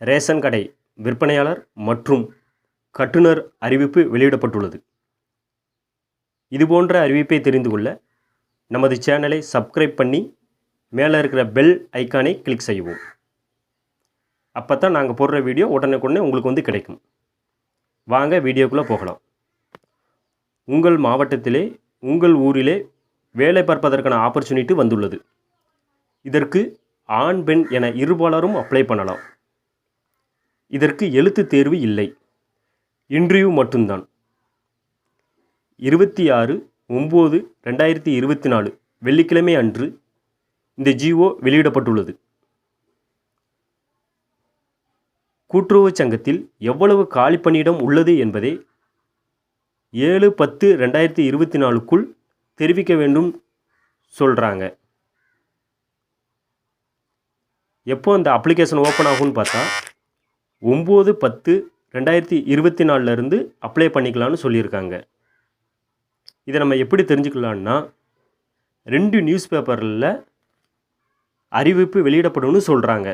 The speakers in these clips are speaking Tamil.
ரேஷன் கடை விற்பனையாளர் மற்றும் கட்டுனர் அறிவிப்பு வெளியிடப்பட்டுள்ளது. இதுபோன்ற அறிவிப்பை தெரிந்து கொள்ள நமது சேனலை சப்ஸ்கிரைப் பண்ணி மேலே இருக்கிற பெல் ஐக்கானை கிளிக் செய்யவும். அப்போ தான் நாங்கள் போடுற வீடியோ உடனுக்குடனே உங்களுக்கு கிடைக்கும். வாங்க வீடியோக்குள்ளே போகலாம். உங்கள் மாவட்டத்திலே உங்கள் ஊரிலே வேலை பார்ப்பதற்கான ஆப்பர்ச்சுனிட்டி வந்துள்ளது. இதற்கு ஆண் பெண் என இருபாலரும் அப்ளை பண்ணலாம். இதற்கு எழுத்து தேர்வு இல்லை, இன்டர்வியூ மட்டும்தான். 26/9/2024 வெள்ளிக்கிழமை அன்று இந்த ஜிஓ வெளியிடப்பட்டுள்ளது. கூட்டுறவு சங்கத்தில் எவ்வளவு காலி பணியிடம் உள்ளது என்பதை 7/10/2024க்குள் தெரிவிக்க வேண்டும் சொல்கிறாங்க. எப்போ அந்த அப்ளிகேஷன் ஓப்பன் ஆகும்னு பார்த்தா 9/10/2024 அப்ளை பண்ணிக்கலாம்னு சொல்லியிருக்காங்க. இதை நம்ம எப்படி தெரிஞ்சுக்கலான்னா, 2 நியூஸ் பேப்பரில் அறிவிப்பு வெளியிடப்படும்னு சொல்கிறாங்க.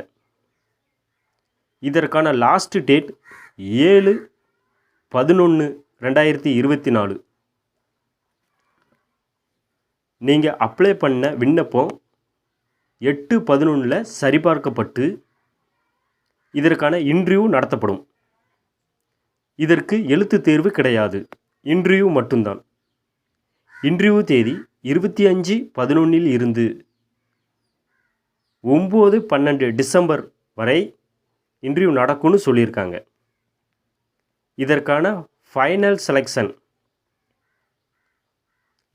இதற்கான லாஸ்ட் டேட் 7/11/2024. நீங்கள் அப்ளை பண்ண விண்ணப்பம் 8/11 சரிபார்க்கப்பட்டு இதற்கான இன்டர்வியூ நடத்தப்படும். இதற்கு எழுத்து தேர்வு கிடையாது, இன்டர்வியூ மட்டும்தான். இன்டர்வியூ தேதி 25/11 இருந்து 9/12 டிசம்பர் வரை இன்டர்வியூ நடக்கும்னு சொல்லியிருக்காங்க. இதற்கான ஃபைனல் செலெக்ஷன்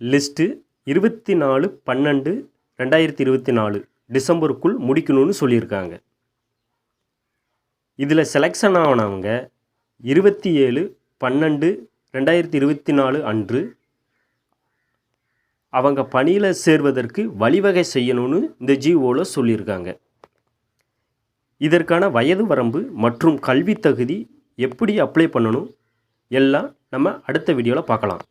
லிஸ்ட்டு 24/12/2024 டிசம்பருக்குள் முடிக்கணும்னு சொல்லியிருக்காங்க. இதில் செலெக்ஷன் ஆனவங்க 27/12/2024 அன்று அவங்க பணியில் சேர்வதற்கு வழிவகை செய்யணும்னு இந்த ஜிஓவில் சொல்லியிருக்காங்க. இதற்கான வயது வரம்பு மற்றும் கல்வி தகுதி எப்படி அப்ளை பண்ணணும் எல்லாம் நம்ம அடுத்த வீடியோவில் பார்க்கலாம்.